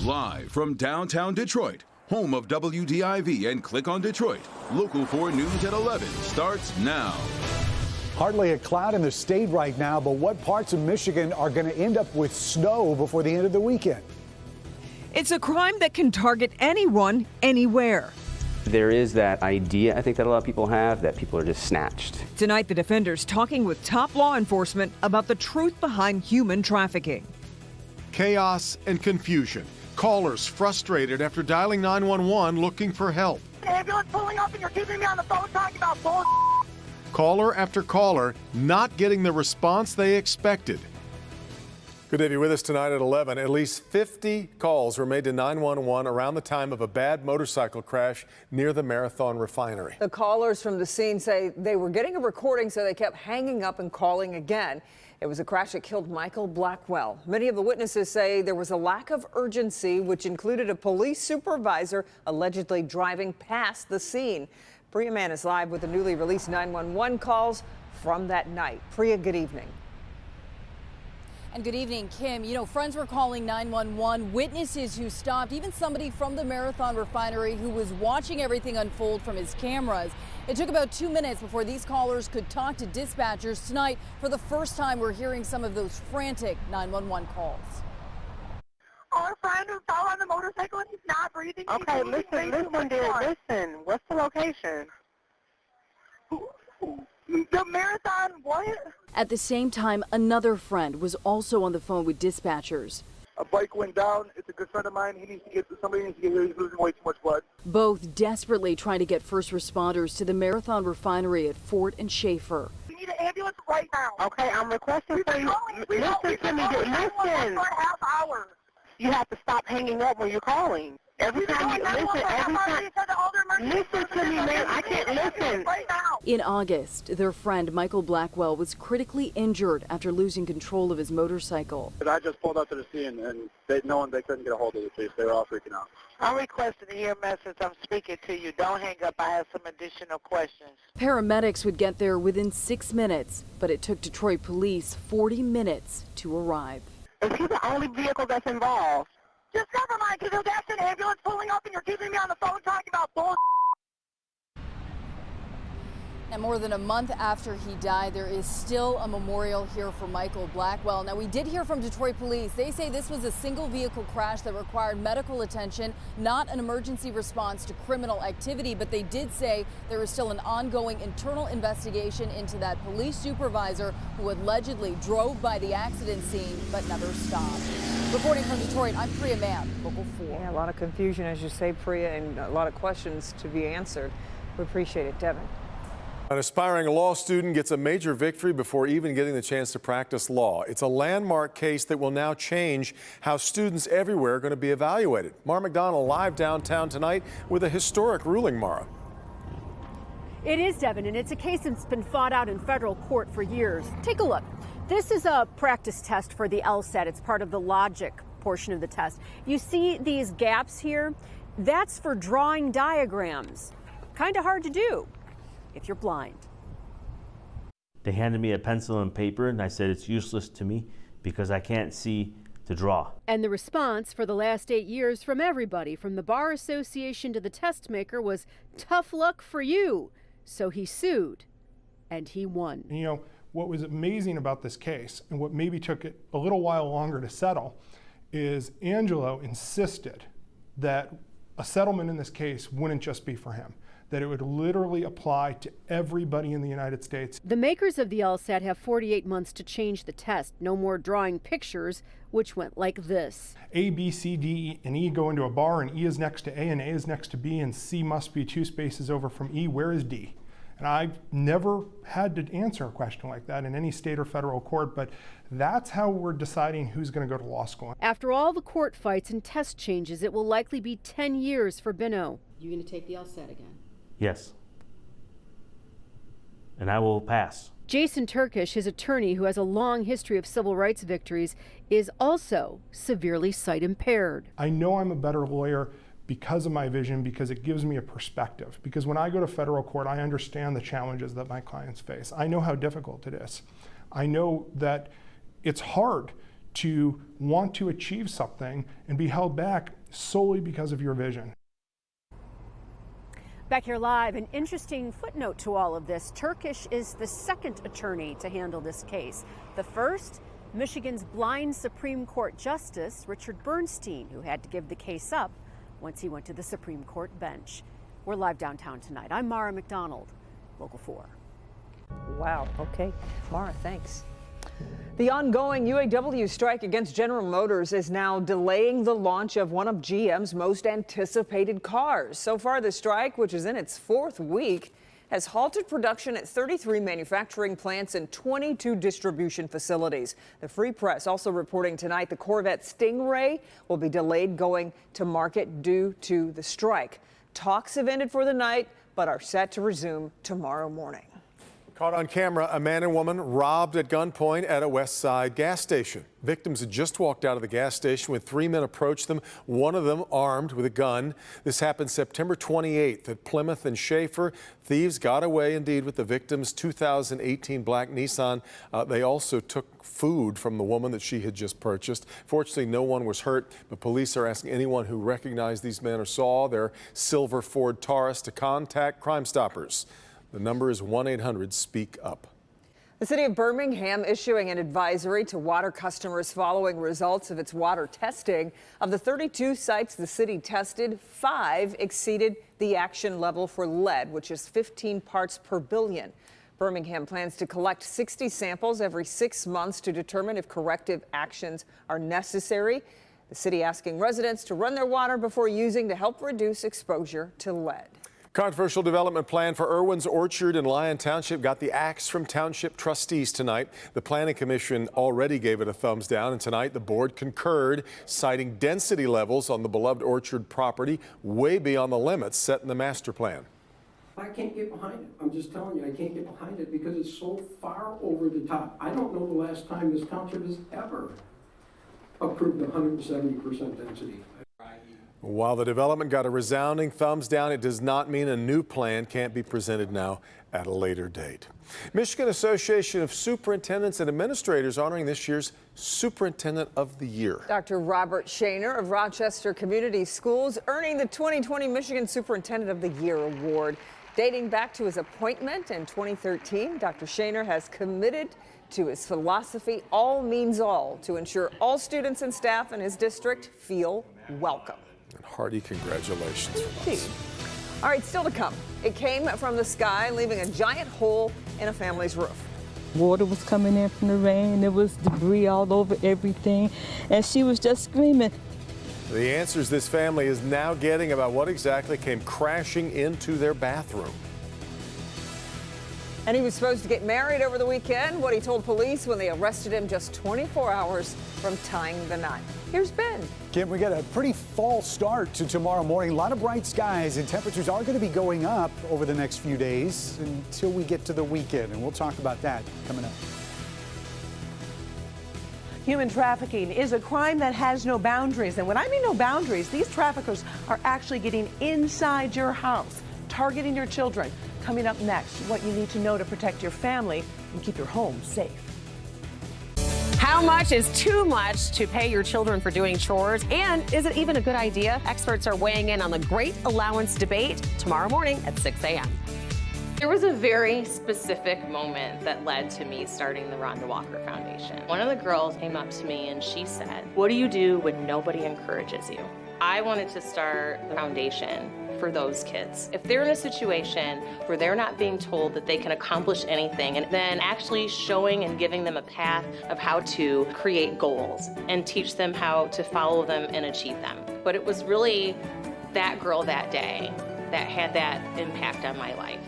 Live from downtown Detroit, home of WDIV and Click on Detroit, Local 4 News at 11 starts now. Hardly a cloud in the state right now, but what parts of Michigan are going to end up with snow before the end of the weekend? It's a crime that can target anyone, anywhere. There is that idea, I think, that a lot of people have, that people are just snatched. Tonight, the defenders talking with top law enforcement about the truth behind human trafficking. Chaos and confusion. Callers frustrated after dialing 911 looking for help. Ambulance pulling up and you're keeping me on the phone talking about bull. Caller after caller not getting the response they expected. Good to have you with us tonight at 11. At least 50 calls were made to 911 around the time of a bad motorcycle crash near the Marathon refinery. The callers from the scene say they were getting a recording, so they kept hanging up and calling again. It was a crash that killed Michael Blackwell. Many of the witnesses say there was a lack of urgency, which included a police supervisor allegedly driving past the scene. Priya Mann is live with the newly released 911 calls from that night. Priya, good evening. And good evening, Kim. You know, friends were calling 911, witnesses who stopped, even somebody from the Marathon refinery who was watching everything unfold from his cameras. It took about 2 minutes before these callers could talk to dispatchers. Tonight, for the first time, we're hearing some of those frantic 911 calls. Our friend who fell on the motorcycle and he's not breathing. Okay, listen, dear, listen. What's the location? The Marathon, what? At the same time, another friend was also on the phone with dispatchers. A bike went down. It's a good friend of mine. Somebody needs to get here. He's losing way too much blood. Both desperately trying to get first responders to the Marathon refinery at Fort and Schaefer. We need an ambulance right now. Okay, I'm requesting for you. Listen to me. Listen. For a half hour. You have to stop hanging up when you're calling. Every time you listen to me, man. I can't listen. In August, their friend Michael Blackwell was critically injured after losing control of his motorcycle. I just pulled up to the scene, and they couldn't get a hold of the police. They were all freaking out. I'm requesting to hear a message. I'm speaking to you. Don't hang up. I have some additional questions. Paramedics would get there within 6 minutes, but it took Detroit police 40 minutes to arrive. Is he the only vehicle that's involved? Just never mind, because there's an ambulance pulling up and you're keeping me on the phone talking about bull. And more than a month after he died, there is still a memorial here for Michael Blackwell. Now, we did hear from Detroit police. They say this was a single vehicle crash that required medical attention, not an emergency response to criminal activity. But they did say there is still an ongoing internal investigation into that police supervisor who allegedly drove by the accident scene but never stopped. Reporting from Detroit, I'm Priya Mann, Local 4. Yeah, a lot of confusion, as you say, Priya, and a lot of questions to be answered. We appreciate it. Devin. An aspiring law student gets a major victory before even getting the chance to practice law. It's a landmark case that will now change how students everywhere are going to be evaluated. Mara McDonald live downtown tonight with a historic ruling, Mara. It is, Devin, and it's a case that's been fought out in federal court for years. Take a look. This is a practice test for the LSAT. It's part of the logic portion of the test. You see these gaps here? That's for drawing diagrams. Kind of hard to do if you're blind. They handed me a pencil and paper, and I said it's useless to me because I can't see to draw. And the response for the last 8 years from everybody, from the Bar Association to the test maker, was tough luck for you. So he sued, and he won. You know, what was amazing about this case, and what maybe took it a little while longer to settle, is Angelo insisted that a settlement in this case wouldn't just be for him, that it would literally apply to everybody in the United States. The makers of the LSAT have 48 months to change the test. No more drawing pictures, which went like this. A, B, C, D, and E go into a bar, and E is next to A, and A is next to B, and C must be 2 spaces over from E. Where is D? And I've never had to answer a question like that in any state or federal court, but that's how we're deciding who's going to go to law school. After all the court fights and test changes, it will likely be 10 years for Binno. You going to take the LSAT again? Yes. And I will pass. Jason Turkish, his attorney, who has a long history of civil rights victories, is also severely sight impaired. I know I'm a better lawyer because of my vision, because it gives me a perspective. Because when I go to federal court, I understand the challenges that my clients face. I know how difficult it is. I know that it's hard to want to achieve something and be held back solely because of your vision. Back here live, an interesting footnote to all of this. Turkish is the second attorney to handle this case. The first, Michigan's blind Supreme Court Justice, Richard Bernstein, who had to give the case up once he went to the Supreme Court bench. We're live downtown tonight. I'm Mara McDonald, Local 4. Wow, okay. Mara, thanks. The ongoing UAW strike against General Motors is now delaying the launch of one of GM's most anticipated cars. So far, the strike, which is in its fourth week, has halted production at 33 manufacturing plants and 22 distribution facilities. The Free Press also reporting tonight the Corvette Stingray will be delayed going to market due to the strike. Talks have ended for the night, but are set to resume tomorrow morning. Caught on camera, a man and woman robbed at gunpoint at a West Side gas station. Victims had just walked out of the gas station when three men approached them, one of them armed with a gun. This happened September 28th at Plymouth and Schaefer. Thieves got away indeed with the victim's 2018 black Nissan. They also took food from the woman that she had just purchased. Fortunately, no one was hurt, but police are asking anyone who recognized these men or saw their silver Ford Taurus to contact Crime Stoppers. The number is 1-800-SPEAK-UP. The city of Birmingham issuing an advisory to water customers following results of its water testing. Of the 32 sites the city tested, 5 exceeded the action level for lead, which is 15 parts per billion. Birmingham plans to collect 60 samples every 6 months to determine if corrective actions are necessary. The city asking residents to run their water before using to help reduce exposure to lead. Controversial development plan for Irwin's Orchard in Lyon Township got the axe from township trustees tonight. The Planning Commission already gave it a thumbs down, and tonight the board concurred, citing density levels on the beloved orchard property way beyond the limits set in the master plan. I can't get behind it. I'm just telling you, I can't get behind it because it's so far over the top. I don't know the last time this township has ever approved 170% density. While the development got a resounding thumbs down, it does not mean a new plan can't be presented now at a later date. Michigan Association of Superintendents and Administrators honoring this year's Superintendent of the Year. Dr. Robert Shaner of Rochester Community Schools earning the 2020 Michigan Superintendent of the Year award. Dating back to his appointment in 2013, Dr. Shaner has committed to his philosophy, all means all, to ensure all students and staff in his district feel welcome. And hearty congratulations from us. All right, still to come. It came from the sky, leaving a giant hole in a family's roof. Water was coming in from the rain. There was debris all over everything. And she was just screaming. The answers this family is now getting about what exactly came crashing into their bathroom. And he was supposed to get married over the weekend, what he told police when they arrested him just 24 hours from tying the knot. Here's Ben. Kim, we got a pretty fall start to tomorrow morning. A lot of bright skies, and temperatures are going to be going up over the next few days until we get to the weekend, and we'll talk about that coming up. Human trafficking is a crime that has no boundaries. And when I mean no boundaries, these traffickers are actually getting inside your house, targeting your children. Coming up next, what you need to know to protect your family and keep your home safe. How much is too much to pay your children for doing chores? And is it even a good idea? Experts are weighing in on the Great Allowance debate tomorrow morning at 6 a.m. There was a very specific moment that led to me starting the Rhonda Walker Foundation. One of the girls came up to me and she said, "What do you do when nobody encourages you?" I wanted to start the foundation for those kids. If they're in a situation where they're not being told that they can accomplish anything, and then actually showing and giving them a path of how to create goals and teach them how to follow them and achieve them. But it was really that girl that day that had that impact on my life.